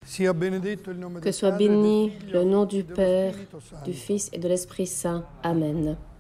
Sia benedetto il nome Que del soit Padre, béni del Figlio le nom e du dello Père, Spirito Santo. du Fils et de l'Esprit Saint. Amen. Alleluia.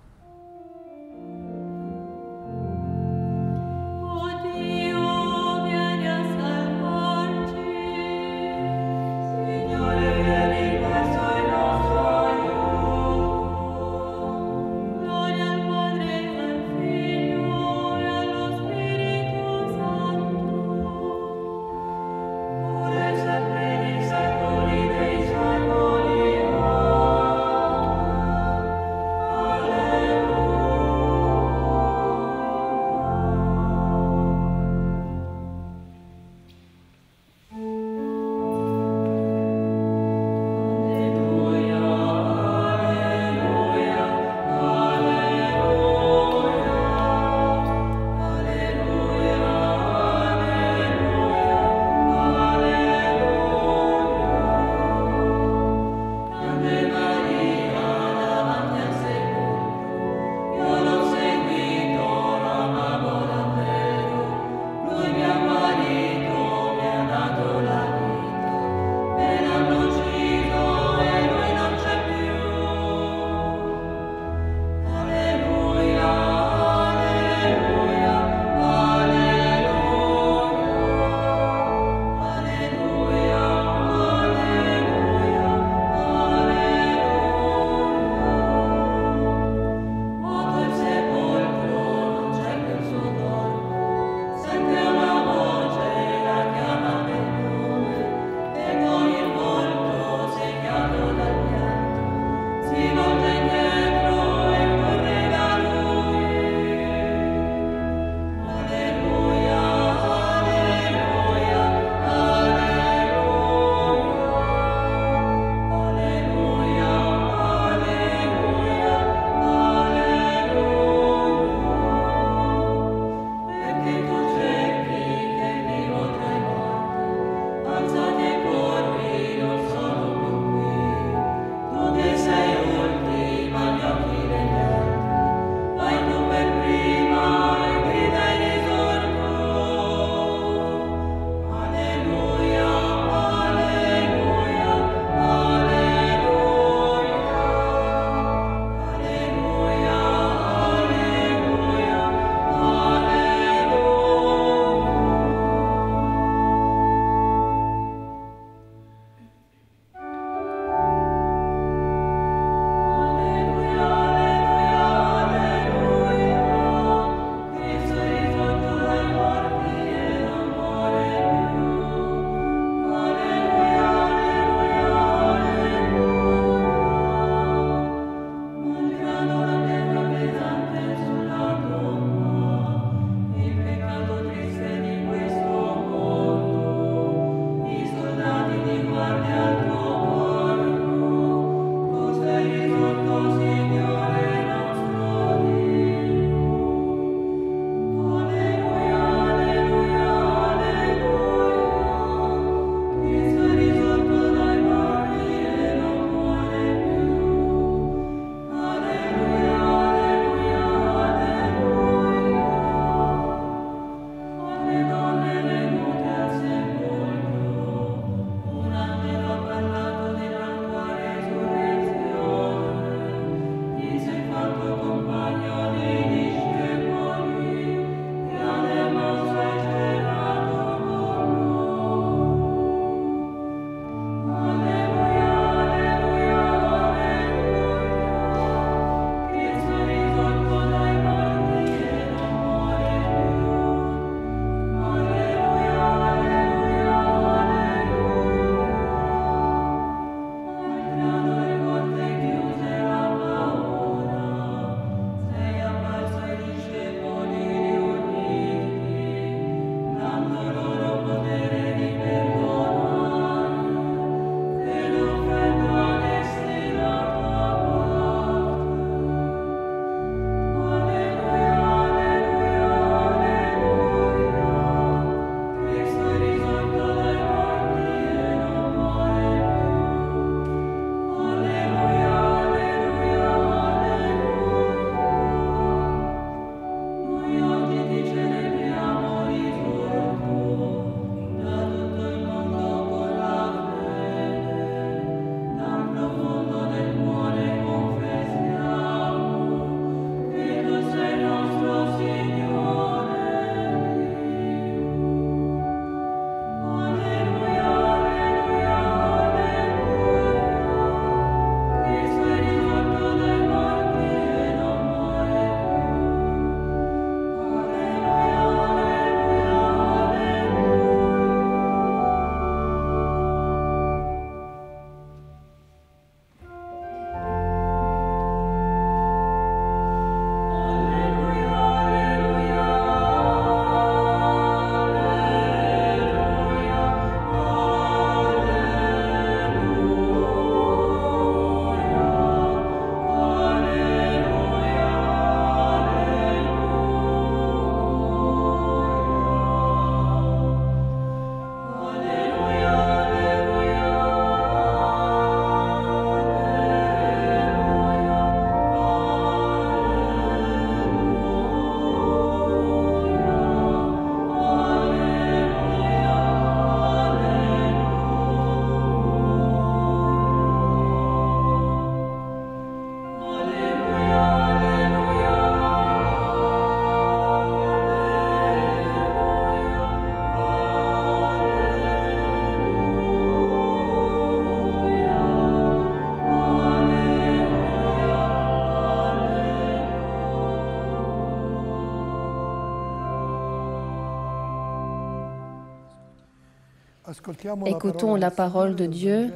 Écoutons la parole de Dieu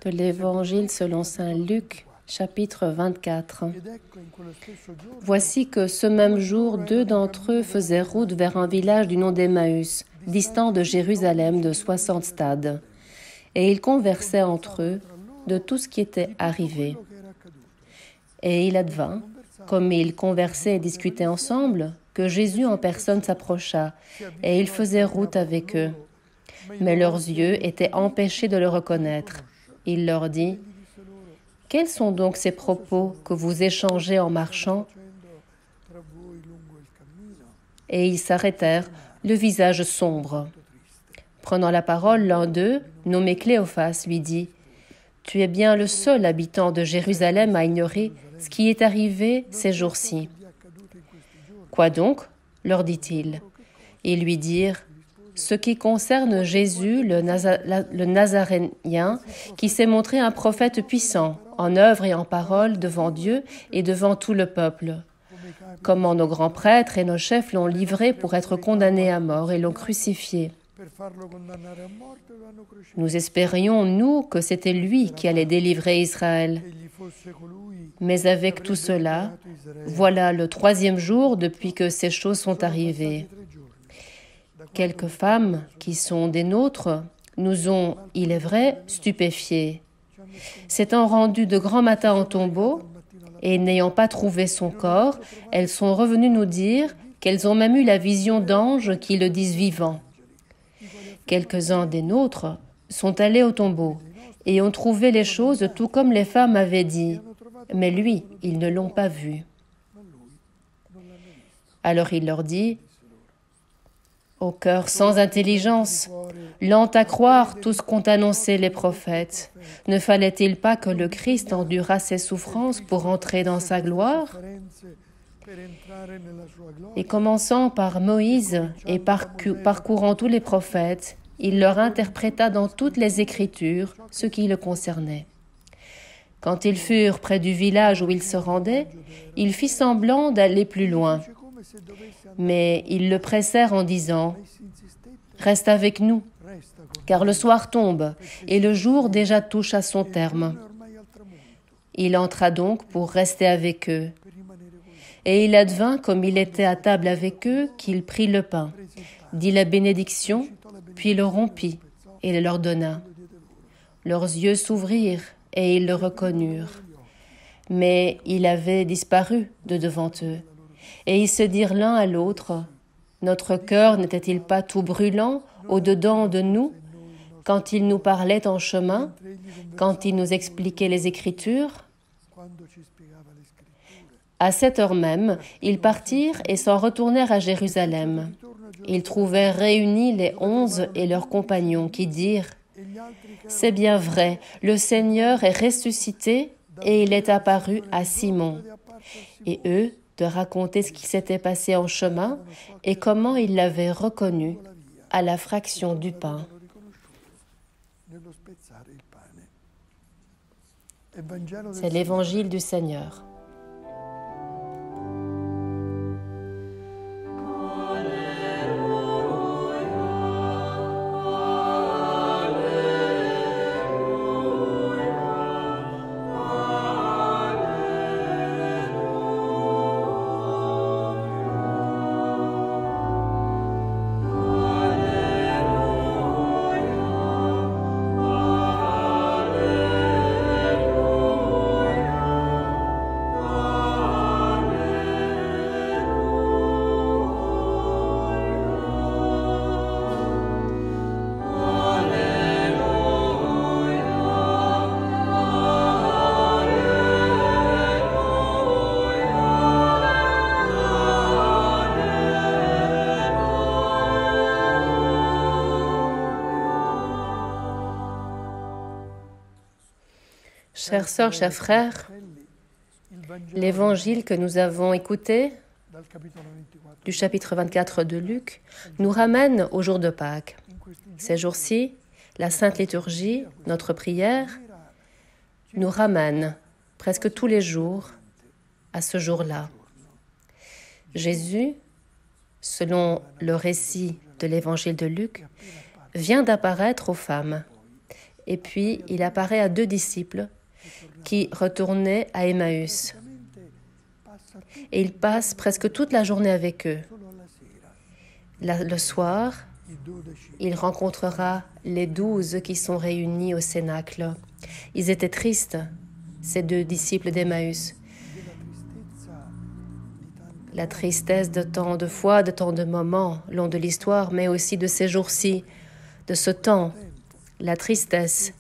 de l'Évangile selon saint Luc, chapitre 24. Voici que ce même jour, 2 d'entre eux faisaient route vers un village du nom d'Emmaüs, distant de Jérusalem de 60 stades. Et ils conversaient entre eux de tout ce qui était arrivé. Et il advint, comme ils conversaient et discutaient ensemble, que Jésus en personne s'approcha, et il faisait route avec eux. Mais leurs yeux étaient empêchés de le reconnaître. Il leur dit : « Quels sont donc ces propos que vous échangez en marchant ?» Et ils s'arrêtèrent, le visage sombre. Prenant la parole, l'un d'eux, nommé Cléophas, lui dit : « Tu es bien le seul habitant de Jérusalem à ignorer ce qui est arrivé ces jours-ci. » « Quoi donc ? Leur dit-il. Ils lui dirent : « Ce qui concerne Jésus, le Nazaréen, qui s'est montré un prophète puissant, en œuvre et en parole, devant Dieu et devant tout le peuple. Comment nos grands prêtres et nos chefs l'ont livré pour être condamné à mort et l'ont crucifié. Nous espérions, nous, que c'était lui qui allait délivrer Israël. Mais avec tout cela, voilà le 3e jour depuis que ces choses sont arrivées. Quelques femmes, qui sont des nôtres, nous ont, il est vrai, stupéfiés. S'étant rendues de grand matin au tombeau, et n'ayant pas trouvé son corps, elles sont revenues nous dire qu'elles ont même eu la vision d'anges qui le disent vivant. Quelques-uns des nôtres sont allés au tombeau et ont trouvé les choses tout comme les femmes avaient dit, mais lui, ils ne l'ont pas vu. Alors il leur dit : Ô cœur sans intelligence, lent à croire tout ce qu'ont annoncé les prophètes, ne fallait-il pas que le Christ endurât ses souffrances pour entrer dans sa gloire ? Et commençant par Moïse et parcourant tous les prophètes, il leur interpréta dans toutes les Écritures ce qui le concernait. Quand ils furent près du village où ils se rendaient, il fit semblant d'aller plus loin. Mais ils le pressèrent en disant : « Reste avec nous, car le soir tombe et le jour déjà touche à son terme. » Il entra donc pour rester avec eux. Et il advint, comme il était à table avec eux, qu'il prit le pain, dit la bénédiction, puis le rompit et le leur donna. Leurs yeux s'ouvrirent et ils le reconnurent. Mais il avait disparu de devant eux. Et ils se dirent l'un à l'autre : Notre cœur n'était-il pas tout brûlant au-dedans de nous, quand il nous parlait en chemin, quand il nous expliquait les Écritures ? À cette heure même, ils partirent et s'en retournèrent à Jérusalem. Ils trouvèrent réunis les 11 et leurs compagnons qui dirent : « C'est bien vrai, le Seigneur est ressuscité et il est apparu à Simon. » Et eux, de raconter ce qui s'était passé en chemin et comment ils l'avaient reconnu à la fraction du pain. C'est l'Évangile du Seigneur. Chères sœurs, chers frères, l'évangile que nous avons écouté du chapitre 24 de Luc nous ramène au jour de Pâques. Ces jours-ci, la Sainte Liturgie, notre prière, nous ramène presque tous les jours à ce jour-là. Jésus, selon le récit de l'évangile de Luc, vient d'apparaître aux femmes. Et puis, il apparaît à 2 disciples qui retournaient à Emmaüs. Et il passe presque toute la journée avec eux. Le soir, il rencontrera les 12 qui sont réunis au Cénacle. Ils étaient tristes, ces 2 disciples d'Emmaüs. La tristesse de tant de fois, de tant de moments, long de l'histoire, mais aussi de ces jours-ci, de ce temps. La tristesse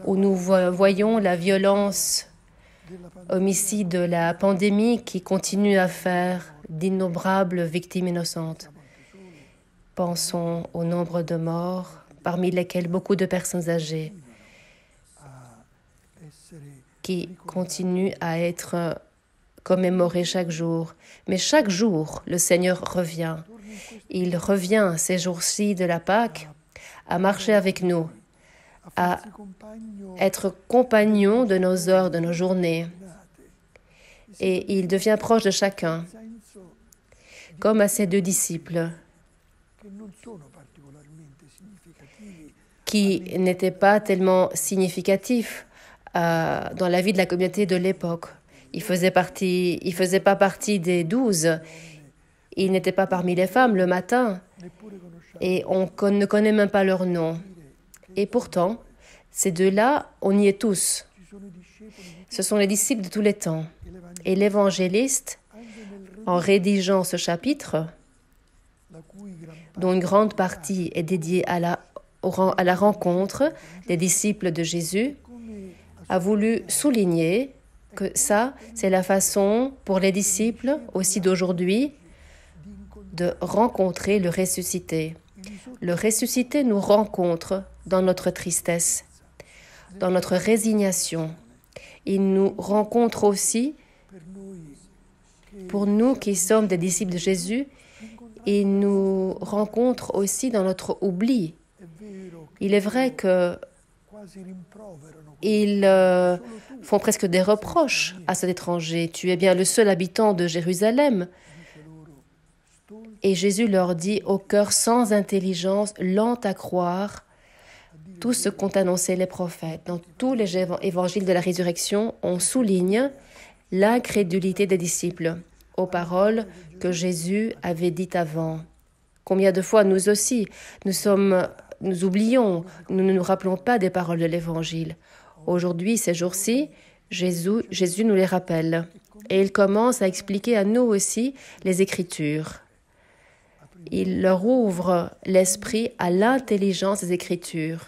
où nous voyons la violence homicide de la pandémie qui continue à faire d'innombrables victimes innocentes. Pensons au nombre de morts, parmi lesquels beaucoup de personnes âgées qui continuent à être commémorées chaque jour. Mais chaque jour, le Seigneur revient. Il revient ces jours-ci de la Pâque à marcher avec nous, à être compagnon de nos heures, de nos journées. Et il devient proche de chacun, comme à ces 2 disciples, qui n'étaient pas tellement significatifs dans la vie de la communauté de l'époque. Il faisait pas partie des 12. Il n'était pas parmi les femmes le matin. Et on ne connaît même pas leur nom. Et pourtant, ces 2-là, on y est tous. Ce sont les disciples de tous les temps. Et l'évangéliste, en rédigeant ce chapitre, dont une grande partie est dédiée à la rencontre des disciples de Jésus, a voulu souligner que ça, c'est la façon pour les disciples aussi d'aujourd'hui de rencontrer le ressuscité. Le ressuscité nous rencontre dans notre tristesse, dans notre résignation. Il nous rencontre aussi, pour nous qui sommes des disciples de Jésus, il nous rencontre aussi dans notre oubli. Il est vrai qu'ils font presque des reproches à cet étranger. Tu es bien le seul habitant de Jérusalem. Et Jésus leur dit, au cœur sans intelligence, lent à croire, tout ce qu'ont annoncé les prophètes. Dans tous les évangiles de la résurrection, on souligne l'incrédulité des disciples aux paroles que Jésus avait dites avant. Combien de fois nous aussi, nous oublions, nous ne nous rappelons pas des paroles de l'Évangile. Aujourd'hui, ces jours-ci, Jésus nous les rappelle. Et il commence à expliquer à nous aussi les Écritures. Il leur ouvre l'esprit à l'intelligence des Écritures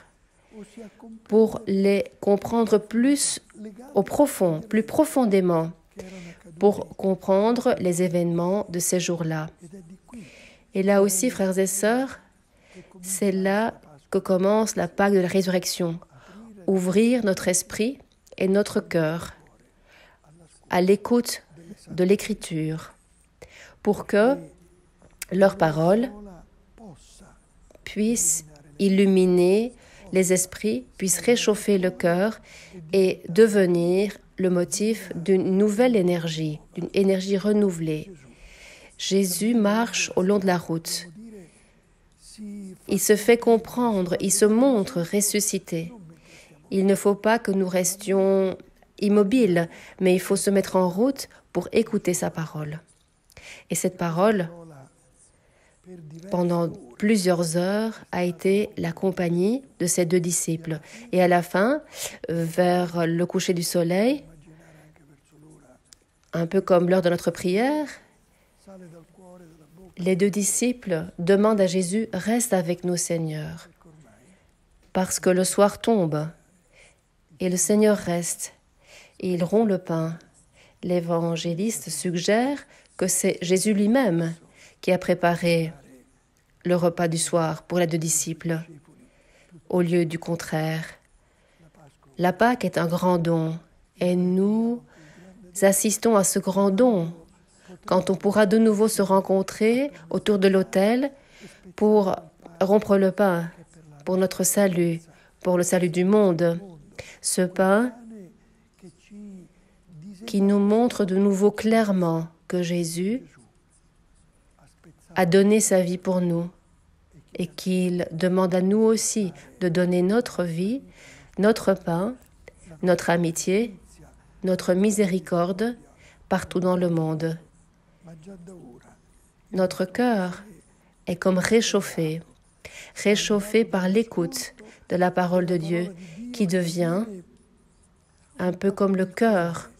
pour les comprendre plus au profond, plus profondément, pour comprendre les événements de ces jours-là. Et là aussi, frères et sœurs, c'est là que commence la Pâque de la résurrection. Ouvrir notre esprit et notre cœur à l'écoute de l'Écriture pour que leurs paroles puissent illuminer les esprits, puissent réchauffer le cœur et devenir le motif d'une nouvelle énergie, d'une énergie renouvelée. Jésus marche au long de la route. Il se fait comprendre, il se montre ressuscité. Il ne faut pas que nous restions immobiles, mais il faut se mettre en route pour écouter sa parole. Et cette parole, pendant plusieurs heures, a été la compagnie de ces 2 disciples. Et à la fin, vers le coucher du soleil, un peu comme l'heure de notre prière, les 2 disciples demandent à Jésus « Reste avec nous, Seigneur », parce que le soir tombe et le Seigneur reste et il rompt le pain. L'évangéliste suggère que c'est Jésus lui-même qui a préparé le repas du soir pour les 2 disciples, au lieu du contraire. La Pâque est un grand don et nous assistons à ce grand don quand on pourra de nouveau se rencontrer autour de l'autel pour rompre le pain, pour notre salut, pour le salut du monde. Ce pain qui nous montre de nouveau clairement que Jésus a donné sa vie pour nous et qu'il demande à nous aussi de donner notre vie, notre pain, notre amitié, notre miséricorde partout dans le monde. Notre cœur est comme réchauffé par l'écoute de la parole de Dieu qui devient un peu comme le cœur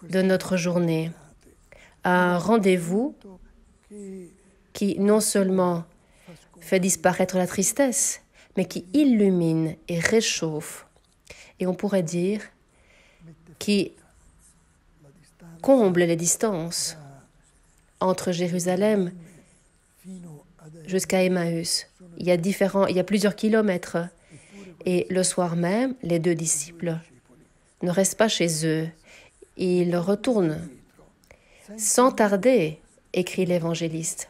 de notre journée, un rendez-vous qui non seulement fait disparaître la tristesse, mais qui illumine et réchauffe. Et on pourrait dire qui comble les distances entre Jérusalem jusqu'à Emmaüs. Il y a plusieurs kilomètres. Et le soir même, les 2 disciples ne restent pas chez eux. Ils retournent. Sans tarder, écrit l'évangéliste.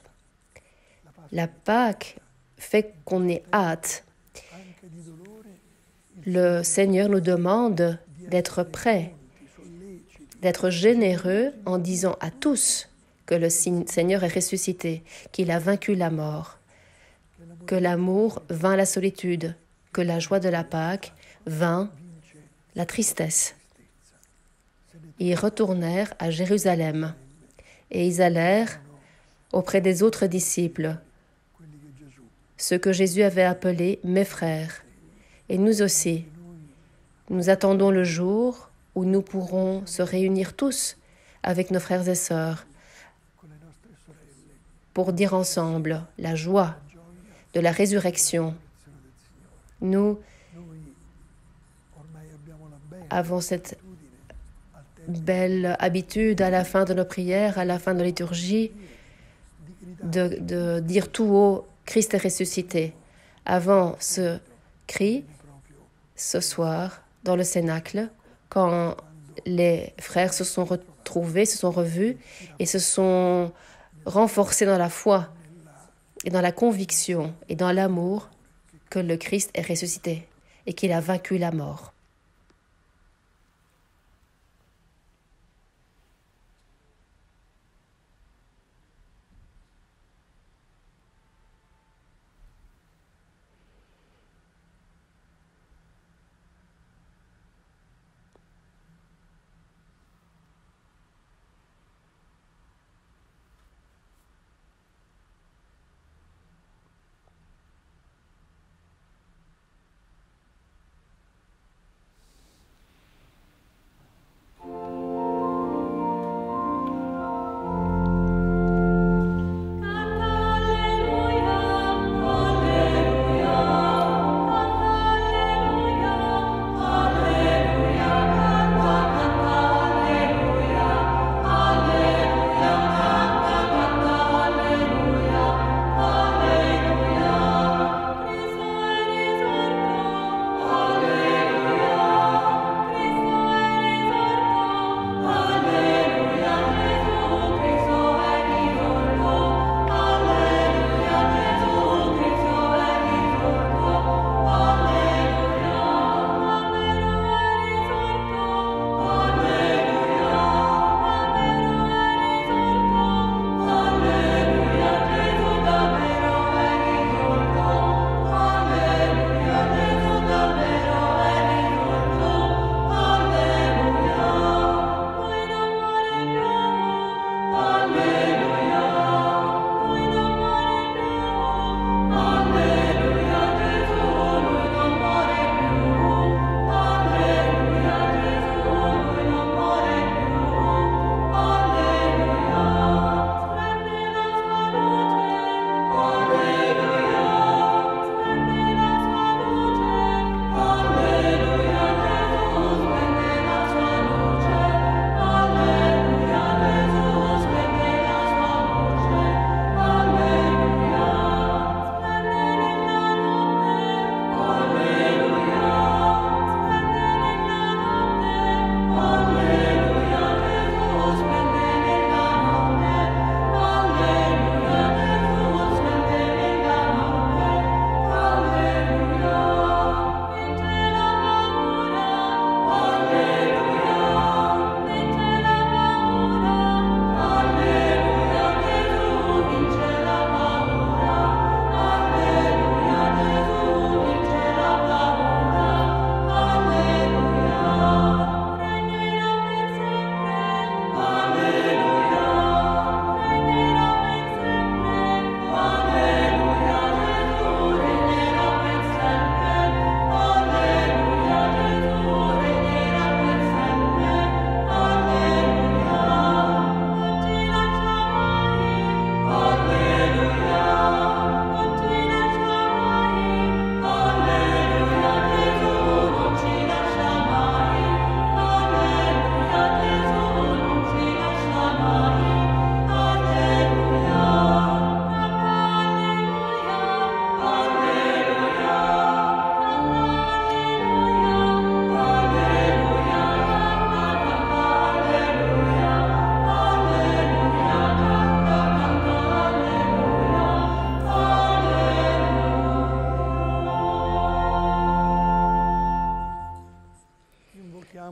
La Pâque fait qu'on ait hâte. Le Seigneur nous demande d'être prêts, d'être généreux en disant à tous que le Seigneur est ressuscité, qu'il a vaincu la mort, que l'amour vainc la solitude, que la joie de la Pâque vainc la tristesse. Ils retournèrent à Jérusalem et ils allèrent auprès des autres disciples, ceux que Jésus avait appelés « mes frères ». Et nous aussi, nous attendons le jour où nous pourrons se réunir tous avec nos frères et sœurs pour dire ensemble la joie de la résurrection. Nous avons cette belle habitude à la fin de nos prières, à la fin de la liturgie, de dire tout haut « Christ est ressuscité ». Avant ce cri, ce soir, dans le Cénacle, quand les frères se sont retrouvés, se sont revus et se sont renforcés dans la foi et dans la conviction et dans l'amour que le Christ est ressuscité et qu'il a vaincu la mort.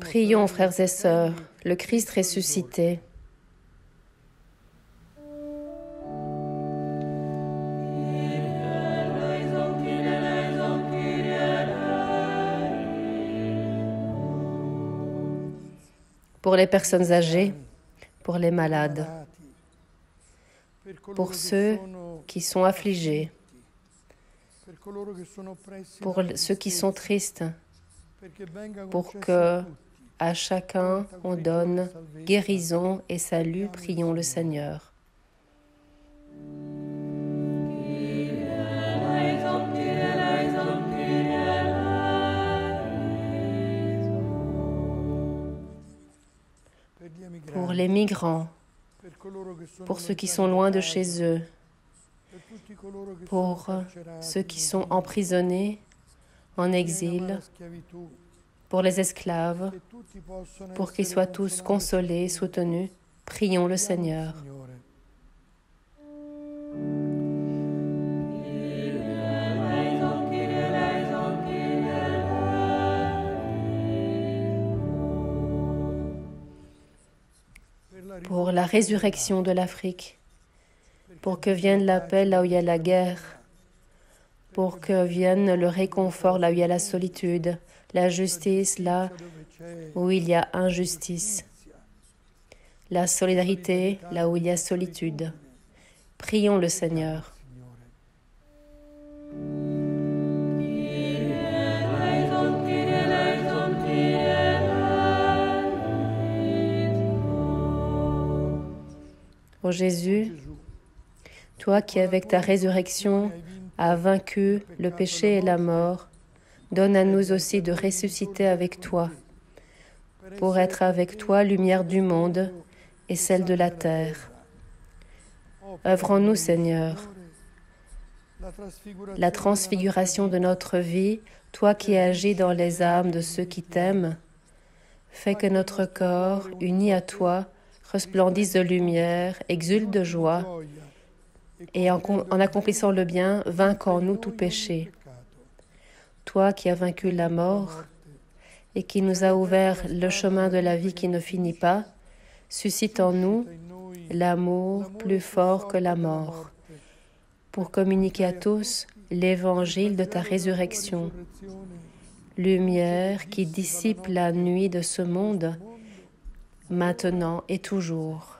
Prions, frères et sœurs, le Christ ressuscité. Pour les personnes âgées, pour les malades, pour ceux qui sont affligés, pour ceux qui sont tristes, pour que à chacun on donne guérison et salut, prions le Seigneur. Pour les migrants, pour ceux qui sont loin de chez eux, pour ceux qui sont emprisonnés, en exil, pour les esclaves, pour qu'ils soient tous consolés, soutenus, prions le Seigneur. Pour la résurrection de l'Afrique, pour que vienne la paix là où il y a la guerre, pour que vienne le réconfort là où il y a la solitude, la justice là où il y a injustice, la solidarité là où il y a solitude. Prions le Seigneur. Ô Jésus, toi qui avec ta résurrection as vaincu le péché et la mort, donne à nous aussi de ressusciter avec toi, pour être avec toi lumière du monde et celle de la terre. Œuvre en nous, Seigneur, la transfiguration de notre vie, toi qui agis dans les âmes de ceux qui t'aiment, fais que notre corps, uni à toi, resplendisse de lumière, exulte de joie, et en accomplissant le bien, vainque en nous tout péché. Toi qui as vaincu la mort et qui nous a ouvert le chemin de la vie qui ne finit pas, suscite en nous l'amour plus fort que la mort, pour communiquer à tous l'évangile de ta résurrection, lumière qui dissipe la nuit de ce monde, maintenant et toujours.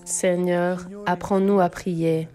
Seigneur, apprends-nous à prier.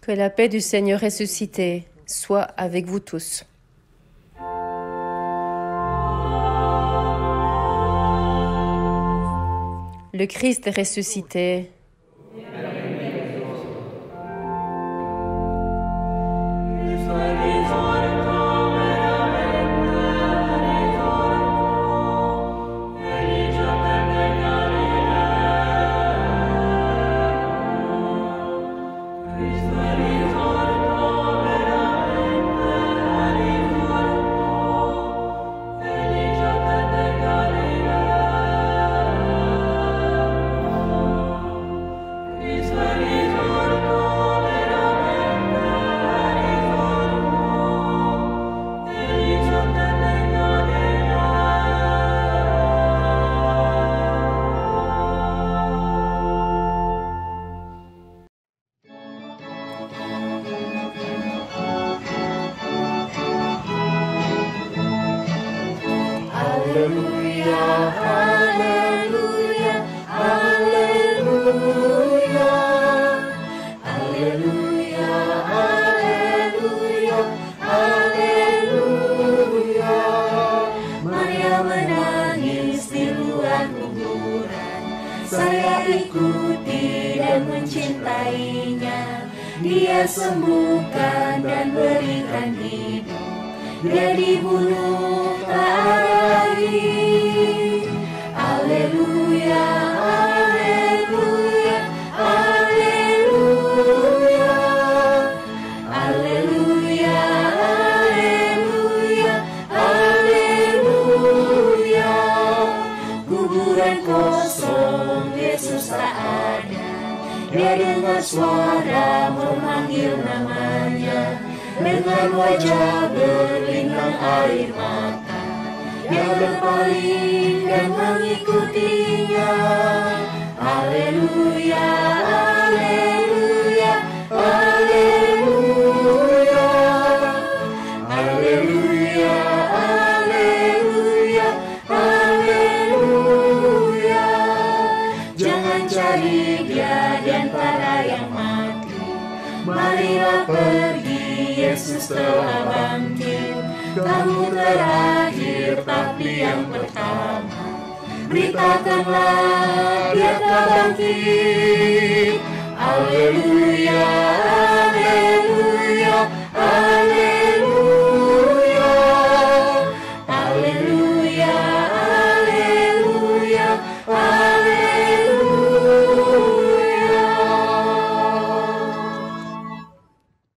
Que la paix du Seigneur ressuscité soit avec vous tous. Le Christ est ressuscité. Haleluya, haleluya, haleluya. Haleluya, haleluya, haleluya. Maria menangis di luar kuburan. Saya ikuti dan mencintainya. Dia sembuhkan dan berikan hidup. Dia dibunuh tak ada lagi. Haleluya, haleluya, haleluya. Haleluya, haleluya, haleluya. Kuburan kosong, Yesus tak ada. Dia dengar suara memanggil namanya. Dengan wajah berlinang air mata, dia berpaling dan mengikutinya. Haleluya, haleluya, haleluya. Haleluya, haleluya, haleluya. Jangan cari dia di antara yang mati. Marilah pergi, Yesus telah bangkit. Kamu terakhir tapi yang pertama. Beritakanlah dia telah bangkit. Haleluya, haleluya,